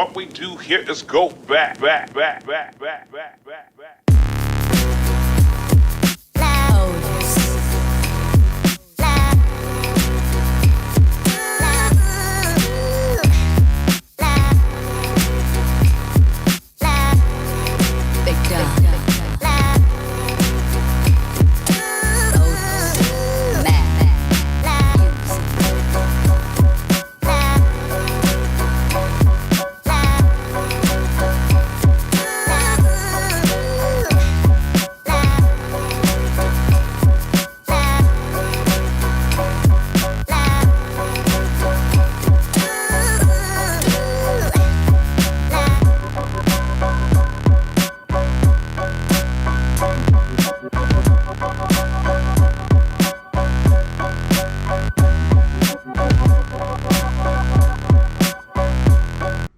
What we do here is go back.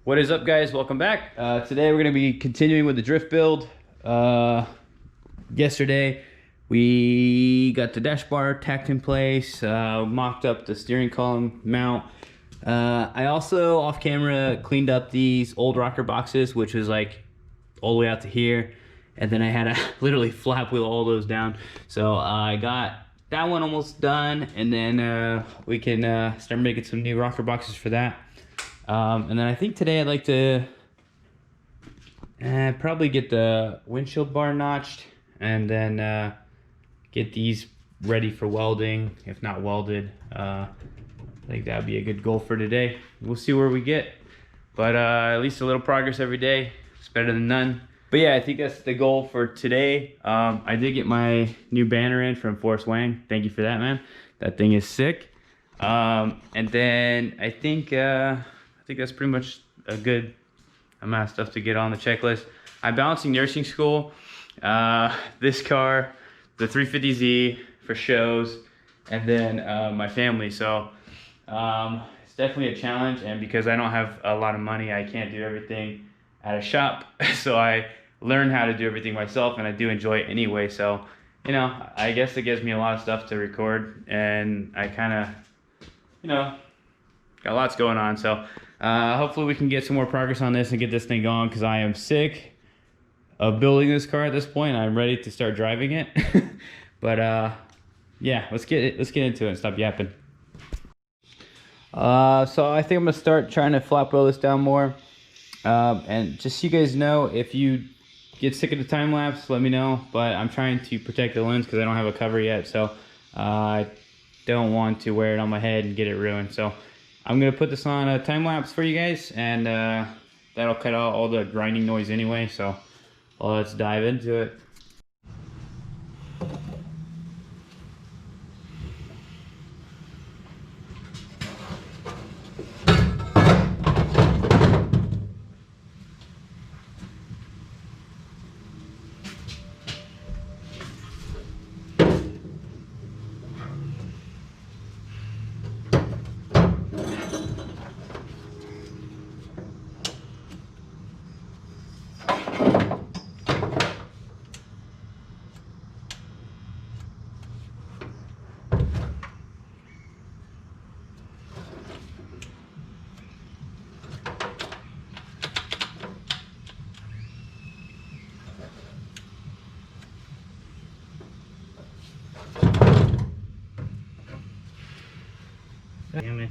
What is up, guys? Welcome back. Today we're going to be continuing with the drift build. Yesterday we got the dash bar tacked in place, mocked up the steering column mount. I also off camera cleaned up these old rocker boxes, which was like all the way out to here, and then I had to literally flap wheel all those down. So I got that one almost done, and then we can start making some new rocker boxes for that. And then I think today I'd like to probably get the windshield bar notched, and then get these ready for welding, if not welded. I think that would be a good goal for today. We'll see where we get, but at least a little progress every day. It's better than none. But yeah, I think that's the goal for today. I did get my new banner in from Forrest Wang. Thank you for that, man. That thing is sick. And then I think that's pretty much a good amount of stuff to get on the checklist. I'm balancing nursing school, this car, the 350Z for shows, and then my family. So it's definitely a challenge, and because I don't have a lot of money, I can't do everything at a shop. So I learned how to do everything myself, and I do enjoy it anyway. So, you know, I guess it gives me a lot of stuff to record, and I kind of, you know, got lots going on. So hopefully we can get some more progress on this and get this thing going, because I am sick of building this car at this point. I'm ready to start driving it. But yeah, let's get into it and stop yapping. So I think I'm gonna start trying to flap wheel this down more. And just so you guys know, if you get sick of the time lapse, let me know. But I'm trying to protect the lens because I don't have a cover yet, so I don't want to wear it on my head and get it ruined. So I'm gonna put this on a time lapse for you guys, and that'll cut out all the grinding noise anyway. So let's dive into it. Damn it.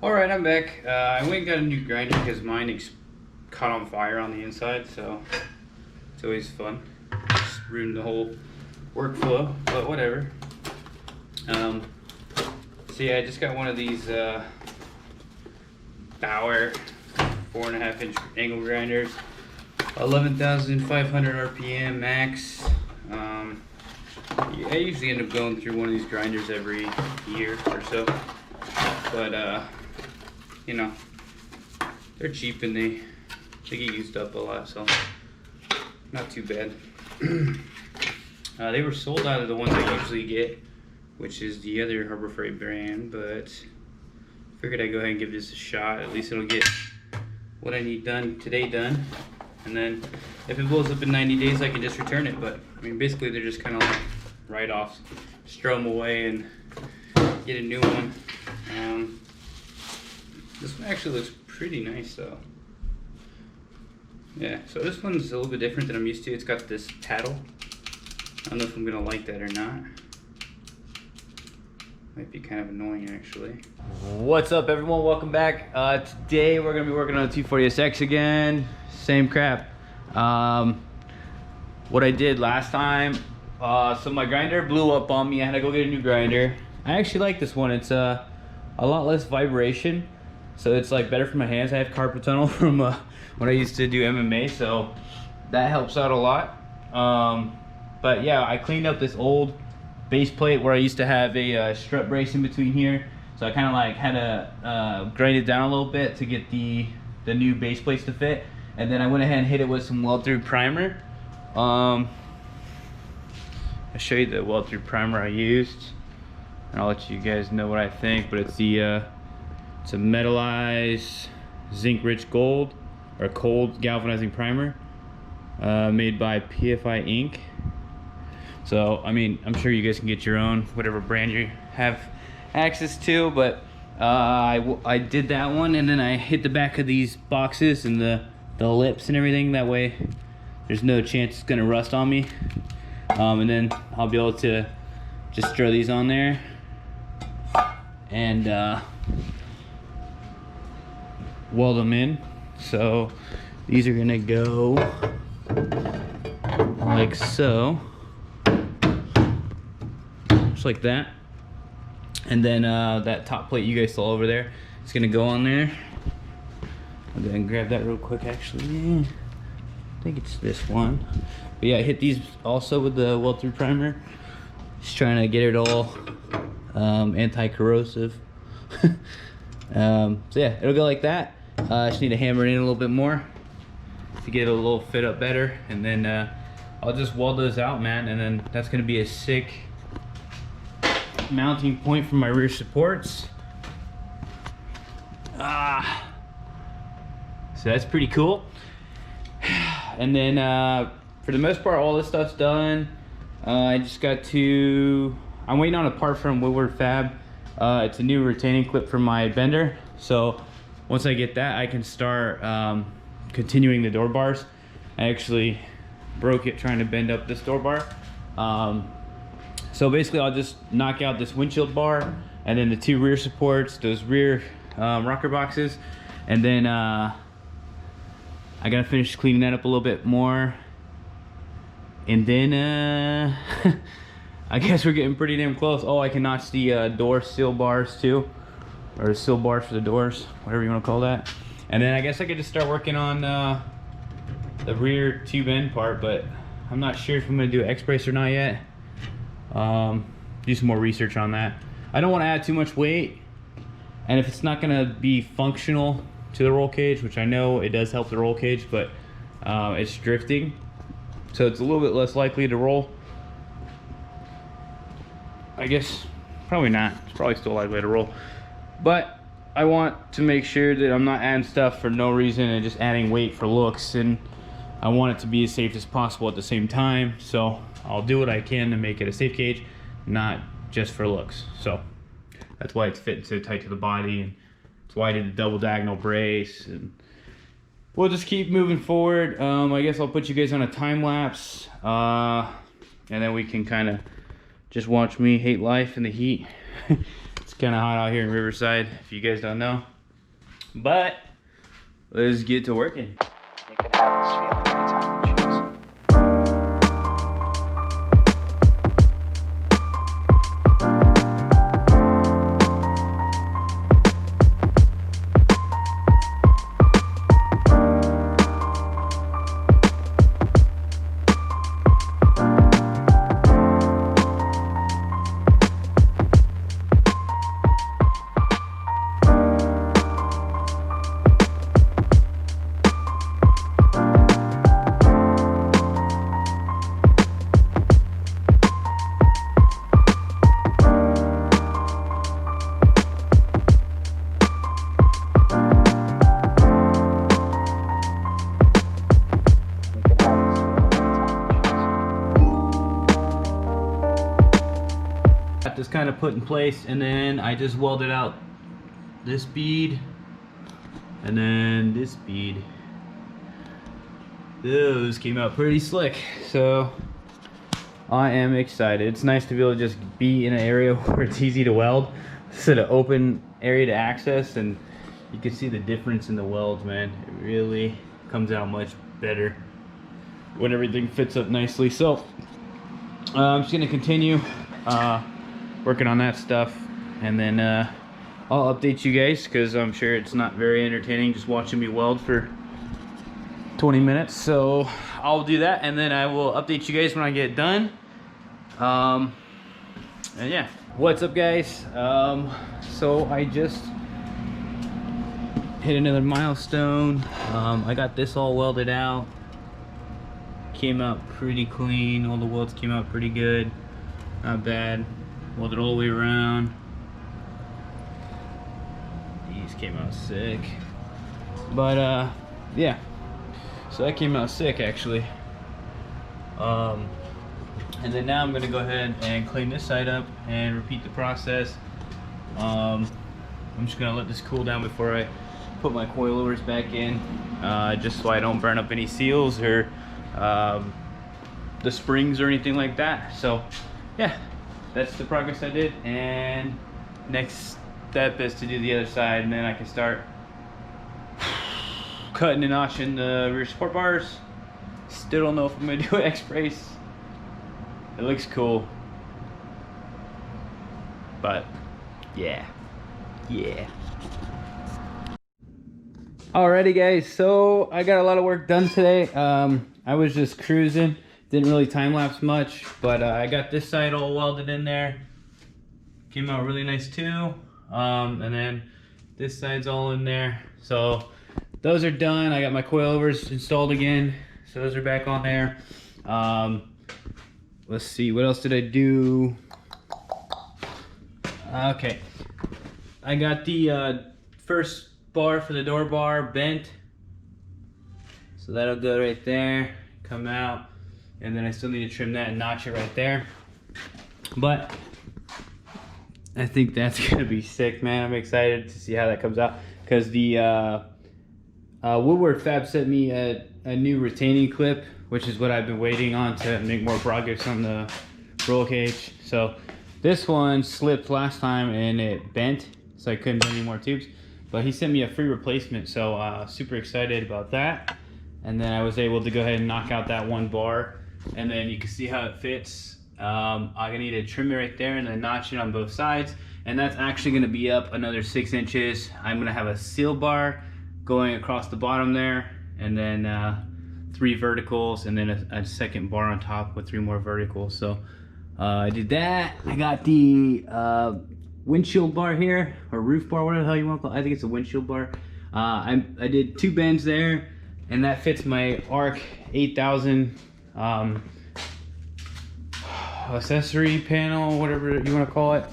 Alright, I'm back. I went and got a new grinder because mine caught on fire on the inside, so it's always fun. Just ruined the whole workflow, but whatever. So yeah, I just got one of these Bauer 4.5-inch angle grinders, 11,500 RPM max. Yeah, I usually end up going through one of these grinders every year or so, but you know, they're cheap and they get used up a lot, so not too bad. They were sold out of the ones I usually get, which is the other Harbor Freight brand, but figured I'd go ahead and give this a shot. At least it'll get what I need done today done. And then if it blows up in 90 days, I can just return it. But I mean, basically they're just kind of like write-offs. Just throw them away and get a new one. This one actually looks pretty nice though. Yeah, so this one's a little bit different than I'm used to. It's got this paddle. I don't know if I'm gonna like that or not. Might be kind of annoying actually. What's up everyone, welcome back. Today we're gonna be working on a 240SX again. Same crap. What I did last time, so my grinder blew up on me. I had to go get a new grinder. I actually like this one. It's a lot less vibration. So it's like better for my hands. I have carpal tunnel from when I used to do MMA, so that helps out a lot. But yeah, I cleaned up this old base plate where I used to have a strut brace in between here. So I kind of like had to grind it down a little bit to get the new base plates to fit. And then I went ahead and hit it with some weld-through primer. I'll show you the weld-through primer I used, and I'll let you guys know what I think. But it's it's a metallized zinc-rich gold or cold galvanizing primer made by PFI Inc. So I mean, I'm sure you guys can get your own, whatever brand you have access to. But I did that one, and then I hit the back of these boxes and the lips and everything. That way, there's no chance it's gonna rust on me. And then I'll be able to just throw these on there and weld them in. So these are gonna go like so, just like that. And then that top plate you guys saw over there, it's gonna go on there. I'll go ahead and grab that real quick actually. I think it's this one. But yeah, I hit these also with the weld-through primer. Just trying to get it all anti-corrosive. So yeah, it'll go like that. I just need to hammer it in a little bit more to get it a little fit up better. And then I'll just weld those out, man. And then that's gonna be a sick mounting point for my rear supports. So that's pretty cool. And then for the most part, all this stuff's done. I just got to, I'm waiting on a part from Woodward Fab. It's a new retaining clip for my bender. So once I get that, I can start continuing the door bars. I actually broke it trying to bend up this door bar. So basically I'll just knock out this windshield bar and then the two rear supports, those rear rocker boxes. And then I gotta finish cleaning that up a little bit more. And then I guess we're getting pretty damn close. Oh, I can notch the door sill bars too, or sill bars for the doors, whatever you want to call that. And then I guess I could just start working on the rear tube end part, but I'm not sure if I'm gonna do X brace or not yet. Do some more research on that. I don't want to add too much weight, and if it's not gonna be functional to the roll cage, which I know it does help the roll cage, but it's drifting, so it's a little bit less likely to roll. I guess probably not. It's probably still likely to roll, but I want to make sure that I'm not adding stuff for no reason and just adding weight for looks, and I want it to be as safe as possible at the same time. So I'll do what I can to make it a safe cage, not just for looks. So that's why it's fitting so tight to the body, and that's why I did the double diagonal brace. And we'll just keep moving forward. I guess I'll put you guys on a time lapse, and then we can kind of just watch me hate life in the heat. It's kind of hot out here in Riverside, if you guys don't know. But let's get to working. You can have this feeling anytime you choose. kind of put in place, and then I just welded out this bead and then this bead. Those came out pretty slick, so I am excited. It's nice to be able to just be in an area where it's easy to weld. This is an open area to access, and you can see the difference in the welds, man. It really comes out much better when everything fits up nicely. So I'm just gonna continue working on that stuff, and then I'll update you guys, because I'm sure it's not very entertaining just watching me weld for 20 minutes. So I'll do that, and then I will update you guys when I get done. And yeah, what's up, guys? So I just hit another milestone. I got this all welded out. Came out pretty clean. All the welds came out pretty good, not bad. Welded all the way around. These came out sick, but yeah, so that came out sick actually. And then now I'm gonna go ahead and clean this side up and repeat the process. I'm just gonna let this cool down before I put my coilovers back in, just so I don't burn up any seals or the springs or anything like that. So yeah, that's the progress I did, and next step is to do the other side, and then I can start cutting and notching the rear support bars. Still don't know if I'm gonna do an X-brace. It looks cool, but yeah. Alrighty, guys, so I got a lot of work done today. I was just cruising, didn't really time lapse much, but I got this side all welded in there. Came out really nice too. And then this side's all in there. So those are done. I got my coilovers installed again, so those are back on there. Let's see, what else did I do? Okay, I got the first bar for the door bar bent, so that'll go right there, come out, and then I still need to trim that and notch it right there. But I think that's gonna be sick, man. I'm excited to see how that comes out, because the Woodward Fab sent me a new retaining clip, which is what I've been waiting on to make more progress on the roll cage. So this one slipped last time and it bent, so I couldn't do any more tubes. But he sent me a free replacement, so super excited about that. And then I was able to go ahead and knock out that one bar, and then you can see how it fits. I'm gonna need to trim it right there and then notch it on both sides, and that's actually gonna be up another 6 inches. I'm gonna have a seal bar going across the bottom there, and then 3 verticals, and then a second bar on top with 3 more verticals. So I did that. I got the windshield bar here, or roof bar, whatever the hell you want to call it. I think it's a windshield bar. I did 2 bends there, and that fits my ARC 8000 accessory panel, whatever you want to call it.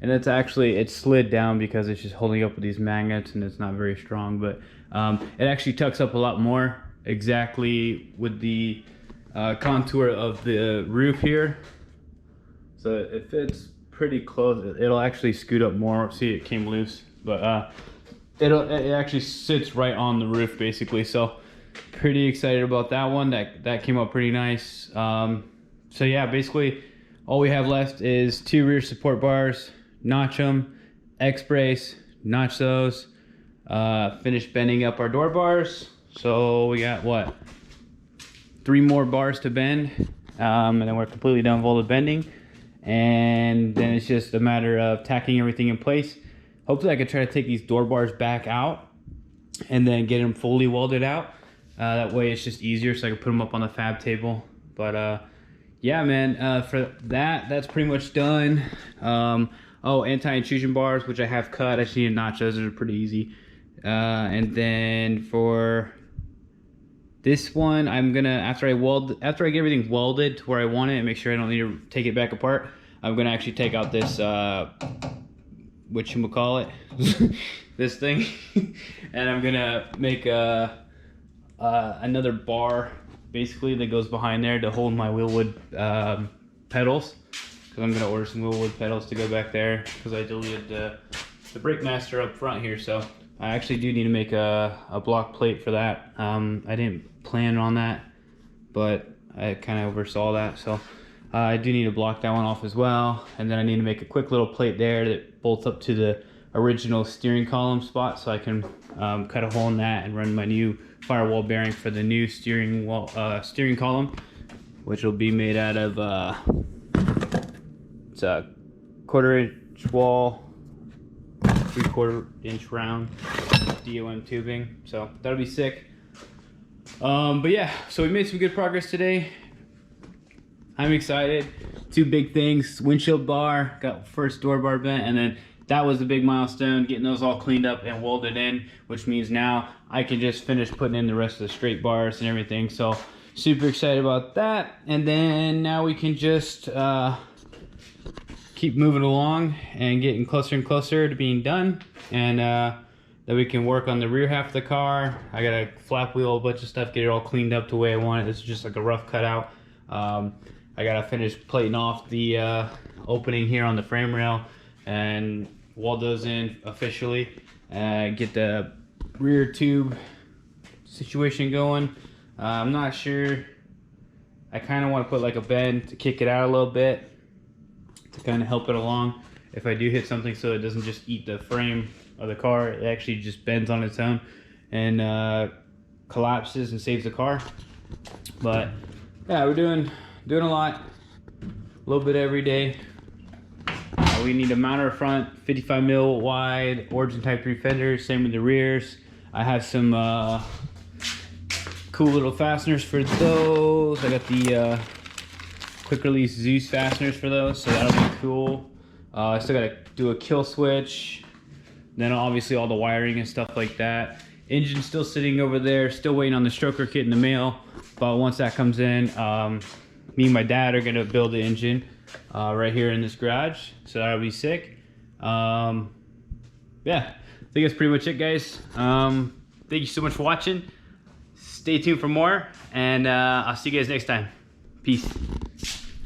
And it's actually, it slid down because it's just holding up with these magnets, and it's not very strong, but it actually tucks up a lot more, exactly with the contour of the roof here. So it fits pretty close. It'll actually scoot up more. See, it came loose, but it actually sits right on the roof basically. So pretty excited about that one. That came out pretty nice. So yeah, basically all we have left is 2 rear support bars, notch them, X-brace, notch those, finish bending up our door bars. So we got what, 3 more bars to bend, and then we're completely done with all the bending, and then it's just a matter of tacking everything in place. Hopefully I can try to take these door bars back out and then get them fully welded out. That way it's just easier, so I can put them up on the fab table. But yeah, man, for that's pretty much done. Oh, anti-intrusion bars, which I have cut. I just need to notch those. Those are pretty easy. And then for this one, I'm gonna, after I get everything welded to where I want it and make sure I don't need to take it back apart, I'm gonna actually take out this whatchamacallit, this thing, and I'm gonna make another bar basically that goes behind there to hold my wheelwood pedals, because I'm gonna order some little wood pedals to go back there because I deleted the brake master up front here. So I actually do need to make a block plate for that. I didn't plan on that, but I kind of oversaw that. So I do need to block that one off as well. And then I need to make a quick little plate there that bolts up to the original steering column spot, so I can cut a hole in that and run my new firewall bearing for the new steering column, which will be made out of it's a 1/4 inch wall, 3/4 inch round DOM tubing. So that'll be sick. But yeah, so we made some good progress today. I'm excited. 2 big things: windshield bar, got first door bar bent, and then that was a big milestone, getting those all cleaned up and welded in, which means now I can just finish putting in the rest of the straight bars and everything. So super excited about that. And then now we can just keep moving along and getting closer and closer to being done. And then we can work on the rear half of the car. I got a flap wheel, a bunch of stuff, get it all cleaned up the way I want it. This is just like a rough cutout. I gotta finish plating off the opening here on the frame rail and weld those in officially. Get the rear tube situation going. I'm not sure. I kind of want to put like a bend to kick it out a little bit to kind of help it along if I do hit something, so it doesn't just eat the frame of the car. It actually just bends on its own and collapses and saves the car. But yeah, we're doing a lot, a little bit every day. We need to mount our front 55 mil wide Origin Type 3 fenders, same with the rears. I have some cool little fasteners for those. I got the quick release Zeus fasteners for those, so that'll be cool. I still gotta do a kill switch, then obviously all the wiring and stuff like that. Engine still sitting over there, still waiting on the stroker kit in the mail, but once that comes in, me and my dad are gonna build the engine right here in this garage, so that'll be sick. Yeah, I think that's pretty much it, guys. Thank you so much for watching. Stay tuned for more, and I'll see you guys next time. Peace.